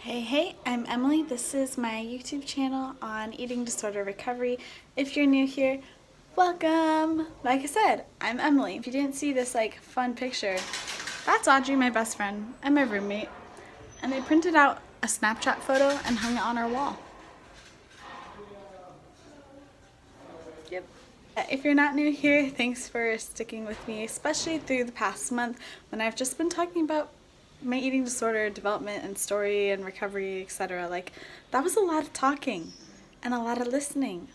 Hey, I'm Emily. This is my YouTube channel on eating disorder recovery. If you're new here, welcome! Like I said, I'm Emily. If you didn't see this fun picture, that's Audrey, my best friend, and my roommate. And they printed out a Snapchat photo and hung it on our wall. Yep. If you're not new here, thanks for sticking with me, especially through the past month when I've just been talking about my eating disorder development and story and recovery, etc. That was a lot of talking and a lot of listening.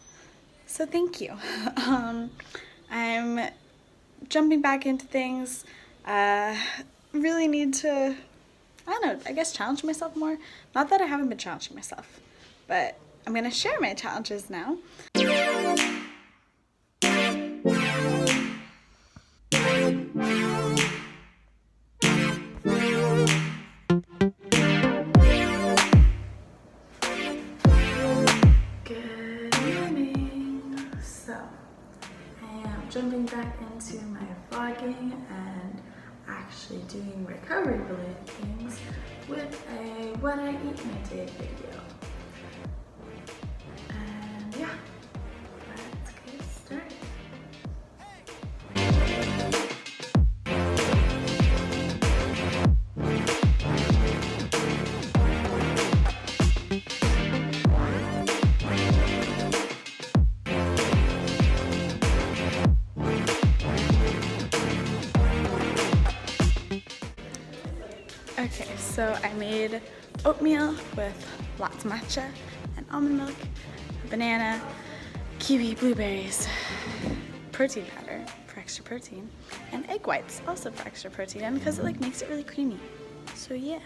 So thank you. I'm jumping back into things. Really need to, I don't know, I guess challenge myself more. Not that I haven't been challenging myself, but I'm going to share my challenges now. Jumping back into my vlogging and actually doing recovery related things with a what I eat in a day video. And yeah, let's get started. Okay, so I made oatmeal with lots of matcha and almond milk, banana, kiwi, blueberries, protein powder for extra protein, and egg whites also for extra protein, and because it makes it really creamy. So yeah.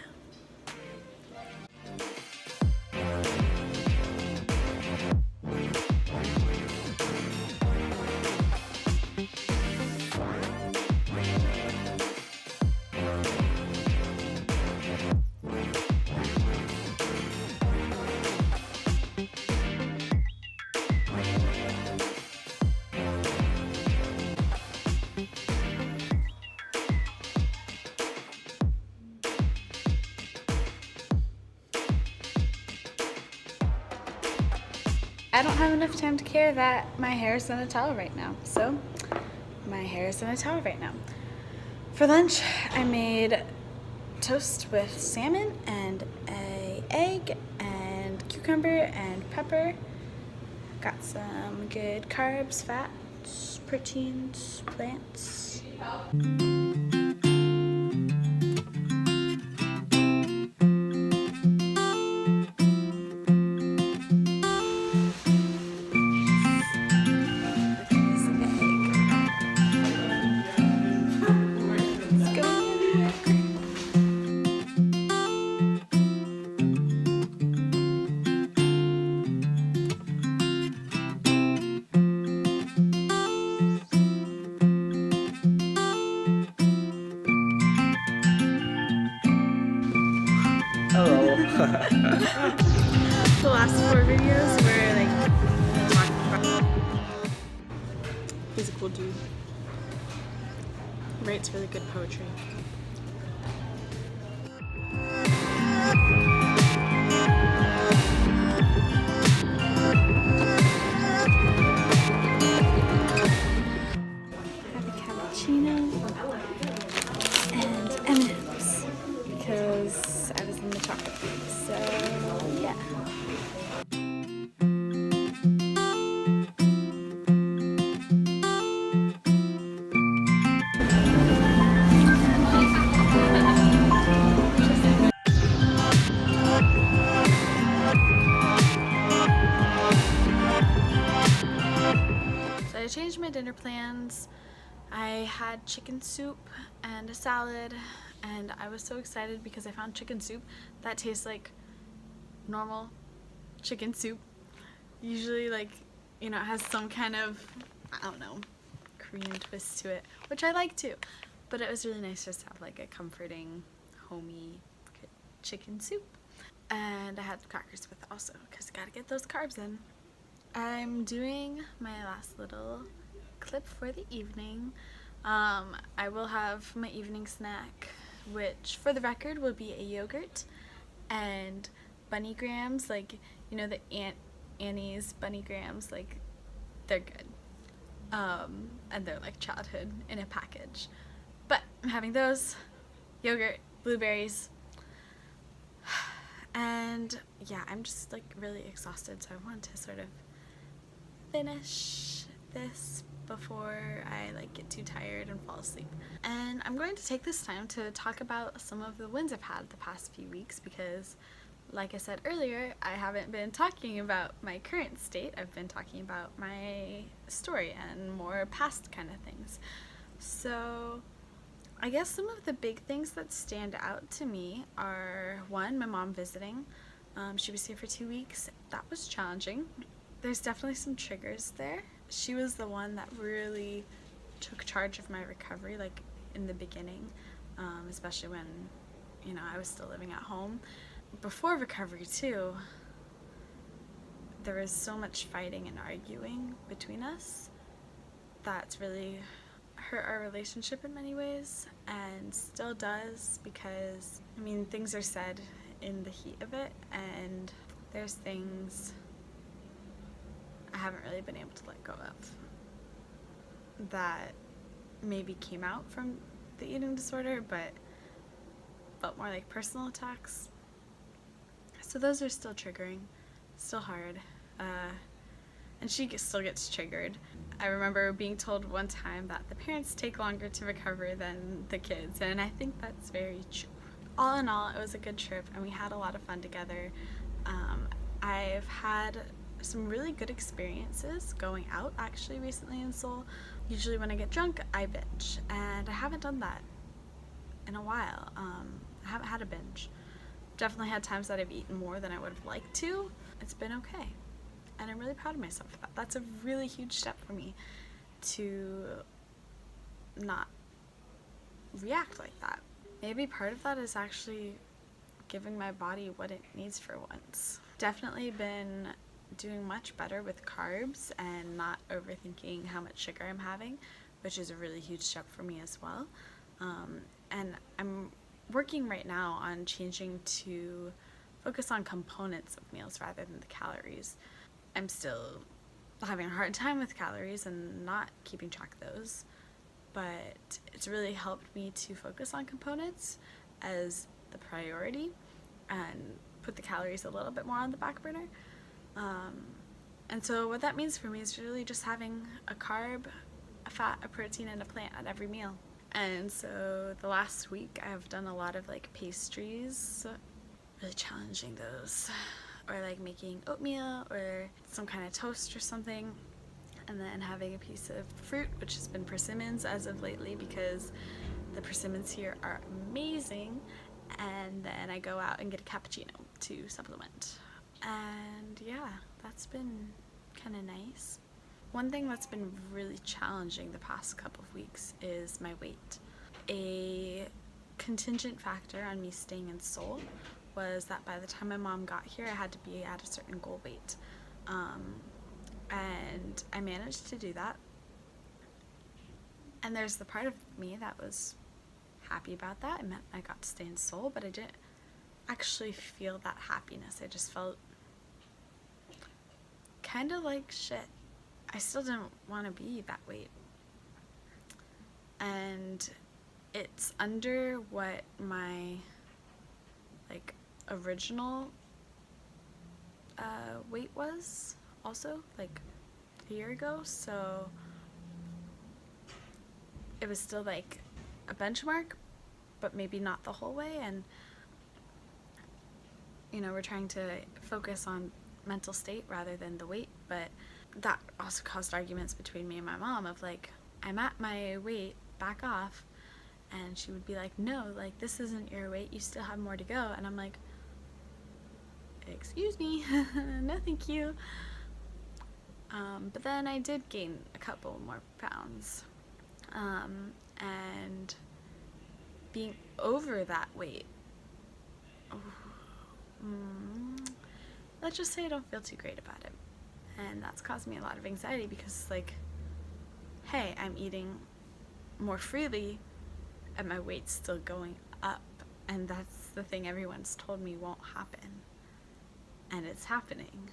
I don't have enough time to care that my hair is in a towel right now, so my hair is in a towel right now. For lunch, I made toast with salmon and an egg and cucumber and pepper. Got some good carbs, fats, proteins, plants. The last 4 videos were talking about. He's a cool dude. Writes really good poetry. Have a cappuccino and m&ms because I was in the chocolate mood. So yeah. I changed my dinner plans. I had chicken soup and a salad, and I was so excited because I found chicken soup that tastes like normal chicken soup. Usually it has some kind of, I don't know, Korean twist to it, which I like too. But it was really nice just to have a comforting, homey chicken soup. And I had crackers with it also because I gotta get those carbs in. I'm doing my last little clip for the evening. I will have my evening snack, which for the record will be a yogurt and bunny grams, like, you know, the Annie's bunny grams, like, they're good. And they're like childhood in a package. But I'm having those, yogurt, blueberries, and yeah, I'm just like really exhausted, so I want to sort of finish this before I like get too tired and fall asleep. And I'm going to take this time to talk about some of the wins I've had the past few weeks, because like I said earlier, I haven't been talking about my current state. I've been talking about my story and more past kind of things. So I guess some of the big things that stand out to me are, one, my mom visiting. She was here for 2 weeks. That was challenging. There's definitely some triggers there. She was the one that really took charge of my recovery, like in the beginning, especially when, you know, I was still living at home. Before recovery too, there was so much fighting and arguing between us that's really hurt our relationship in many ways, and still does, because I mean, things are said in the heat of it, and there's things I haven't really been able to let go of that maybe came out from the eating disorder, but felt more like personal attacks. So those are still triggering, still hard, and she still gets triggered. I remember being told one time that the parents take longer to recover than the kids, and I think that's very true. All in all, it was a good trip, and we had a lot of fun together. I've had some really good experiences going out actually recently in Seoul. Usually when I get drunk, I binge, and I haven't done that in a while. I haven't had a binge. Definitely had times that I've eaten more than I would have liked to. It's been okay, and I'm really proud of myself for that. That's a really huge step for me, to not react like that. Maybe part of that is actually giving my body what it needs for once. Definitely been doing much better with carbs and not overthinking how much sugar I'm having, which is a really huge step for me as well. And I'm working right now on changing to focus on components of meals rather than the calories. I'm still having a hard time with calories and not keeping track of those, but it's really helped me to focus on components as the priority and put the calories a little bit more on the back burner. And so what that means for me is really just having a carb, a fat, a protein, and a plant at every meal. And so the last week I've done a lot of like pastries, really challenging those, or like making oatmeal or some kind of toast or something, and then having a piece of fruit, which has been persimmons as of lately because the persimmons here are amazing, and then I go out and get a cappuccino to supplement. And yeah, that's been kind of nice. One thing that's been really challenging the past couple of weeks is my weight. A contingent factor on me staying in Seoul was that by the time my mom got here, I had to be at a certain goal weight. And I managed to do that. And there's the part of me that was happy about that. It meant I got to stay in Seoul, but I didn't actually feel that happiness. I just felt kind of like shit. I still didn't want to be that weight. And it's under what my like original weight was also, like a year ago, so it was still like a benchmark, but maybe not the whole way. And you know, we're trying to focus on mental state rather than the weight, but that also caused arguments between me and my mom of like, I'm at my weight, back off. And she would be like, no, like this isn't your weight, you still have more to go. And I'm like, excuse me, no thank you. But then I did gain a couple more pounds, and being over that weight, let's just say I don't feel too great about it. And that's caused me a lot of anxiety because, like, hey, I'm eating more freely and my weight's still going up. And that's the thing everyone's told me won't happen. And it's happening.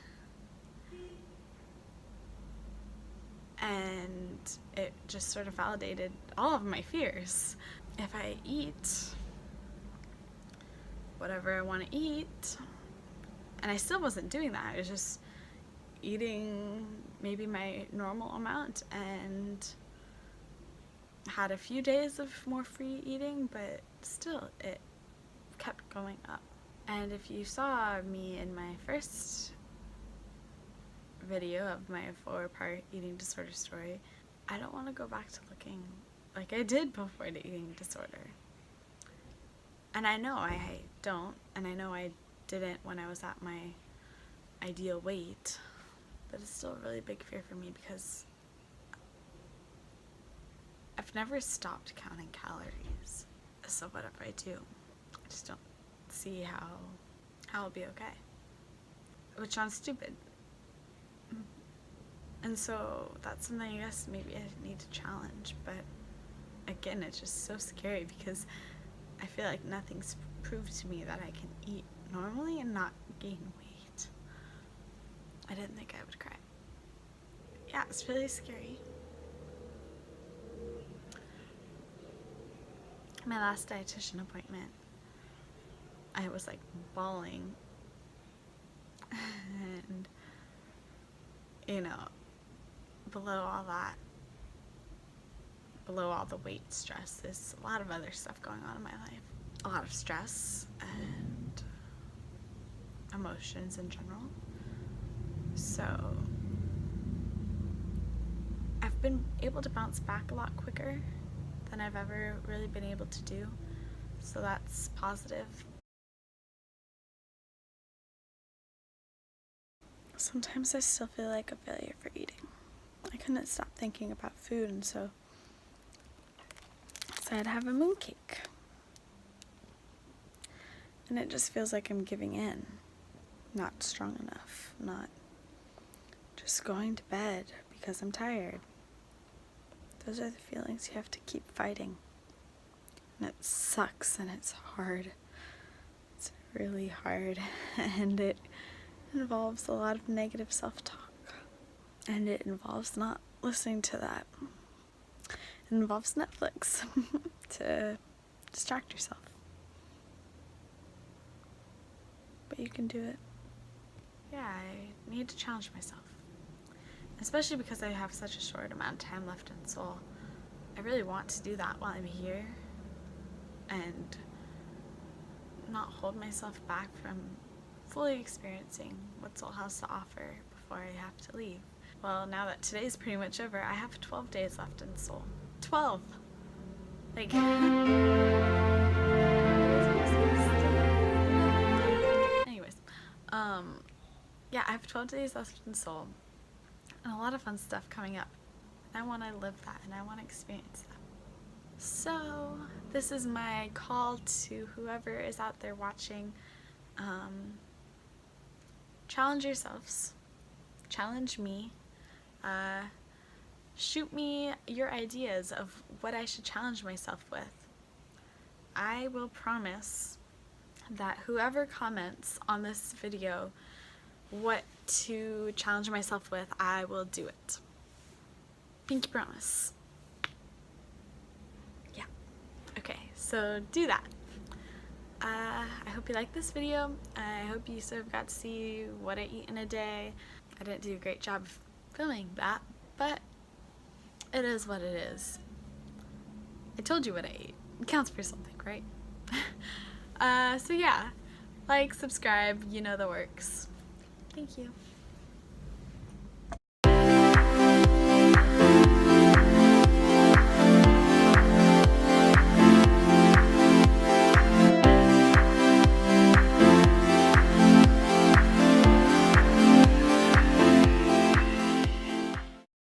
And it just sort of validated all of my fears. If I eat whatever I want to eat, and I still wasn't doing that, I was just eating maybe my normal amount and had a few days of more free eating, but still it kept going up. And if you saw me in my first video of my 4-part eating disorder story, I don't want to go back to looking like I did before the eating disorder. And I know I don't, and I know I didn't when I was at my ideal weight, but it's still a really big fear for me because I've never stopped counting calories. So what if I do? I just don't see how I'll be okay. Which sounds stupid. And so that's something I guess maybe I need to challenge, but again, it's just so scary because I feel like nothing's proved to me that I can eat normally and not gain weight. I didn't think I would cry. Yeah, it's really scary. My last dietitian appointment, I was like bawling, and you know, below all the weight stress, there's a lot of other stuff going on in my life. A lot of stress and emotions in general. So I've been able to bounce back a lot quicker than I've ever really been able to do. So that's positive. Sometimes I still feel like a failure for eating. I couldn't stop thinking about food, and so I decided to have a mooncake. And it just feels like I'm giving in. Not strong enough. Not just going to bed because I'm tired. Those are the feelings you have to keep fighting. And it sucks and it's hard. It's really hard. And it involves a lot of negative self-talk. And it involves not listening to that. It involves Netflix to distract yourself. But you can do it. Yeah, I need to challenge myself. Especially because I have such a short amount of time left in Seoul. I really want to do that while I'm here and not hold myself back from fully experiencing what Seoul has to offer before I have to leave. Well, now that today's pretty much over, I have 12 days left in Seoul. 12! Like... Anyways, yeah, I have 12 days left in Seoul. And a lot of fun stuff coming up. And I want to live that and I want to experience that. So, this is my call to whoever is out there watching. Challenge yourselves. Challenge me. Shoot me your ideas of what I should challenge myself with. I will promise that whoever comments on this video what to challenge myself with, I will do it. Pinky promise. Yeah. Okay, so do that. I hope you liked this video. I hope you sort of got to see what I eat in a day. I didn't do a great job of filming that, but it is what it is. I told you what I ate. It counts for something, right? So yeah, like, subscribe, you know the works. Thank you.